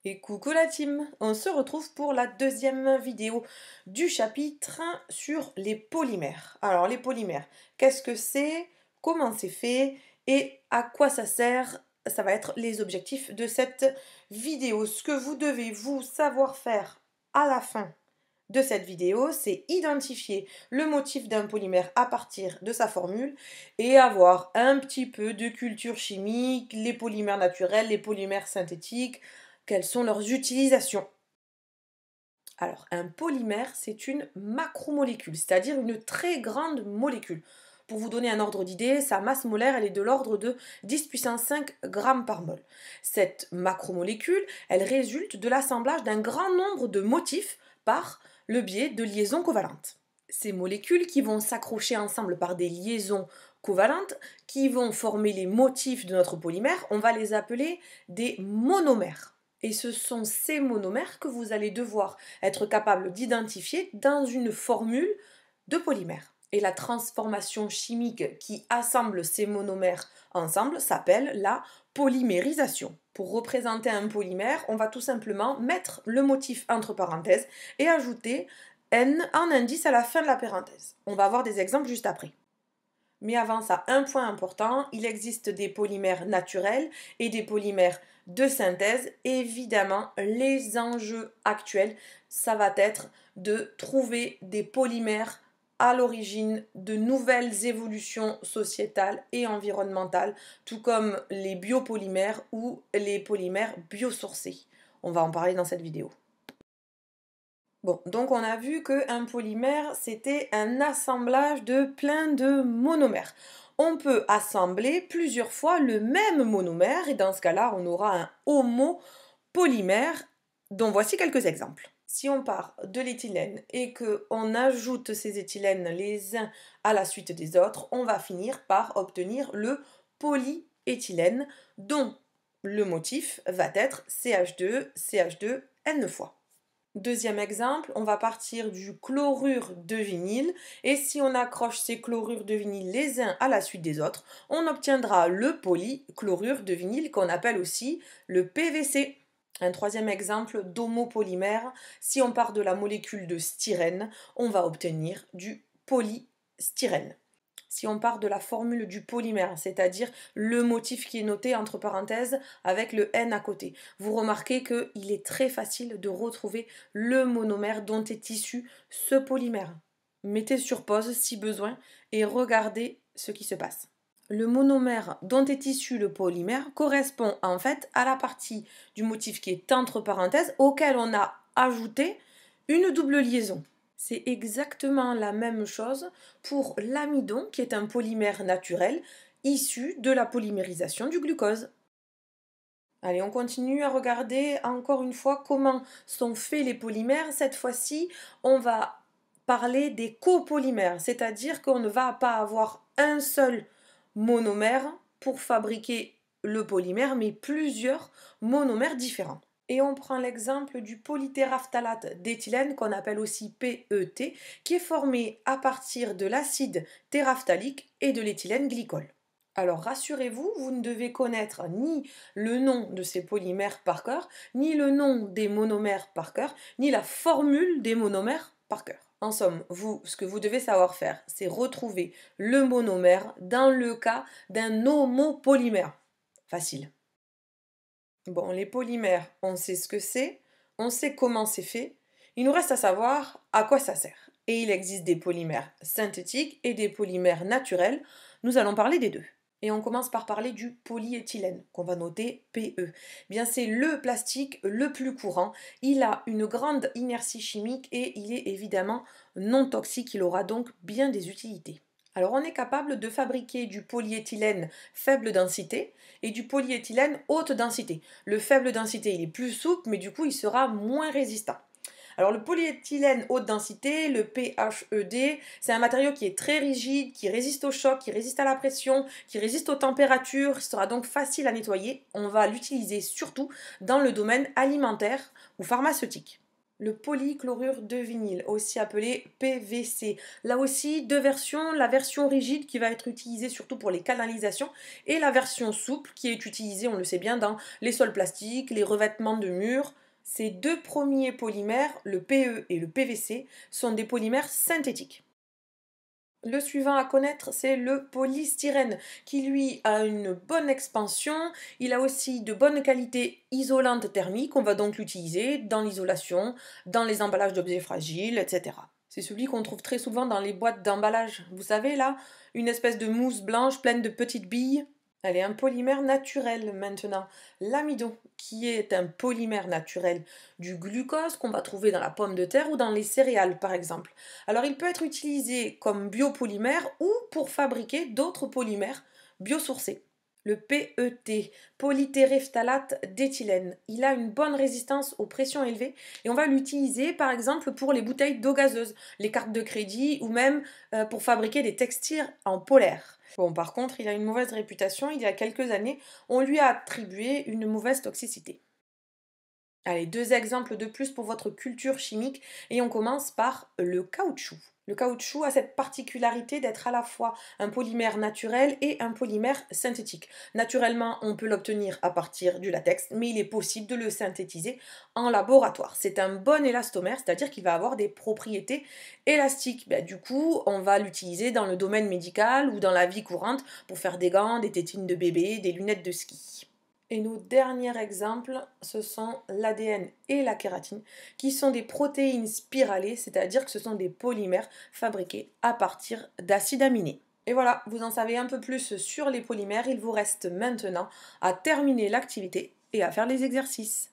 Et coucou la team, on se retrouve pour la deuxième vidéo du chapitre sur les polymères. Alors les polymères, qu'est-ce que c'est, comment c'est fait et à quoi ça sert? Ça va être les objectifs de cette vidéo. Ce que vous devez vous savoir faire à la fin de cette vidéo, c'est identifier le motif d'un polymère à partir de sa formule et avoir un petit peu de culture chimique, les polymères naturels, les polymères synthétiques, quelles sont leurs utilisations. Alors, un polymère, c'est une macromolécule, c'est-à-dire une très grande molécule. Pour vous donner un ordre d'idée, sa masse molaire, elle est de l'ordre de 10 puissance 5 grammes par mol. Cette macromolécule, elle résulte de l'assemblage d'un grand nombre de motifs par le biais de liaisons covalentes. Ces molécules qui vont s'accrocher ensemble par des liaisons covalentes, qui vont former les motifs de notre polymère, on va les appeler des monomères. Et ce sont ces monomères que vous allez devoir être capable d'identifier dans une formule de polymère. Et la transformation chimique qui assemble ces monomères ensemble s'appelle la polymérisation. Pour représenter un polymère, on va tout simplement mettre le motif entre parenthèses et ajouter N en indice à la fin de la parenthèse. On va avoir des exemples juste après. Mais avant ça, un point important, il existe des polymères naturels et des polymères de synthèse. Évidemment, les enjeux actuels, ça va être de trouver des polymères à l'origine de nouvelles évolutions sociétales et environnementales, tout comme les biopolymères ou les polymères biosourcés. On va en parler dans cette vidéo. Bon, donc on a vu qu'un polymère, c'était un assemblage de plein de monomères. On peut assembler plusieurs fois le même monomère et dans ce cas-là, on aura un homopolymère dont voici quelques exemples. Si on part de l'éthylène et qu'on ajoute ces éthylènes les uns à la suite des autres, on va finir par obtenir le polyéthylène dont le motif va être CH2, CH2, N fois. Deuxième exemple, on va partir du chlorure de vinyle et si on accroche ces chlorures de vinyle les uns à la suite des autres, on obtiendra le polychlorure de vinyle qu'on appelle aussi le PVC. Un troisième exemple d'homopolymère, si on part de la molécule de styrène, on va obtenir du polystyrène. Si on part de la formule du polymère, c'est-à-dire le motif qui est noté entre parenthèses avec le N à côté, vous remarquez qu'il est très facile de retrouver le monomère dont est issu ce polymère. Mettez sur pause si besoin et regardez ce qui se passe. Le monomère dont est issu le polymère correspond en fait à la partie du motif qui est entre parenthèses auquel on a ajouté une double liaison. C'est exactement la même chose pour l'amidon, qui est un polymère naturel issu de la polymérisation du glucose. Allez, on continue à regarder encore une fois comment sont faits les polymères. Cette fois-ci, on va parler des copolymères, c'est-à-dire qu'on ne va pas avoir un seul monomère pour fabriquer le polymère, mais plusieurs monomères différents. Et on prend l'exemple du polytéraphtalate d'éthylène, qu'on appelle aussi PET, qui est formé à partir de l'acide téraphthalique et de l'éthylène glycol. Alors rassurez-vous, vous ne devez connaître ni le nom de ces polymères par cœur, ni le nom des monomères par cœur, ni la formule des monomères par cœur. En somme, ce que vous devez savoir faire, c'est retrouver le monomère dans le cas d'un homopolymère. Facile. Bon, les polymères, on sait ce que c'est, on sait comment c'est fait. Il nous reste à savoir à quoi ça sert. Et il existe des polymères synthétiques et des polymères naturels. Nous allons parler des deux. Et on commence par parler du polyéthylène, qu'on va noter PE. Bien, c'est le plastique le plus courant. Il a une grande inertie chimique et il est évidemment non toxique. Il aura donc bien des utilités. Alors on est capable de fabriquer du polyéthylène faible densité et du polyéthylène haute densité. Le faible densité, il est plus souple, mais du coup, il sera moins résistant. Alors le polyéthylène haute densité, le PHED, c'est un matériau qui est très rigide, qui résiste au choc, qui résiste à la pression, qui résiste aux températures, il sera donc facile à nettoyer. On va l'utiliser surtout dans le domaine alimentaire ou pharmaceutique. le polychlorure de vinyle, aussi appelé PVC. Là aussi, deux versions, la version rigide qui va être utilisée surtout pour les canalisations et la version souple qui est utilisée, on le sait bien, dans les sols plastiques, les revêtements de murs. Ces deux premiers polymères, le PE et le PVC, sont des polymères synthétiques. Le suivant à connaître, c'est le polystyrène, qui lui a une bonne expansion. Il a aussi de bonnes qualités isolantes thermiques. On va donc l'utiliser dans l'isolation, dans les emballages d'objets fragiles, etc. C'est celui qu'on trouve très souvent dans les boîtes d'emballage. Vous savez là, une espèce de mousse blanche pleine de petites billes. Elle est un polymère naturel maintenant. L'amidon, qui est un polymère naturel du glucose qu'on va trouver dans la pomme de terre ou dans les céréales par exemple. Alors il peut être utilisé comme biopolymère ou pour fabriquer d'autres polymères biosourcés. Le PET, polytéréphtalate d'éthylène, il a une bonne résistance aux pressions élevées et on va l'utiliser par exemple pour les bouteilles d'eau gazeuse, les cartes de crédit ou même pour fabriquer des textiles en polaire. Bon, par contre, il a une mauvaise réputation. Il y a quelques années, on lui a attribué une mauvaise toxicité. Allez, deux exemples de plus pour votre culture chimique et on commence par le caoutchouc. Le caoutchouc a cette particularité d'être à la fois un polymère naturel et un polymère synthétique. Naturellement, on peut l'obtenir à partir du latex, mais il est possible de le synthétiser en laboratoire. C'est un bon élastomère, c'est-à-dire qu'il va avoir des propriétés élastiques. Du coup, on va l'utiliser dans le domaine médical ou dans la vie courante pour faire des gants, des tétines de bébé, des lunettes de ski. Et nos derniers exemples, ce sont l'ADN et la kératine, qui sont des protéines spiralées, c'est-à-dire que ce sont des polymères fabriqués à partir d'acides aminés. Et voilà, vous en savez un peu plus sur les polymères. Il vous reste maintenant à terminer l'activité et à faire les exercices.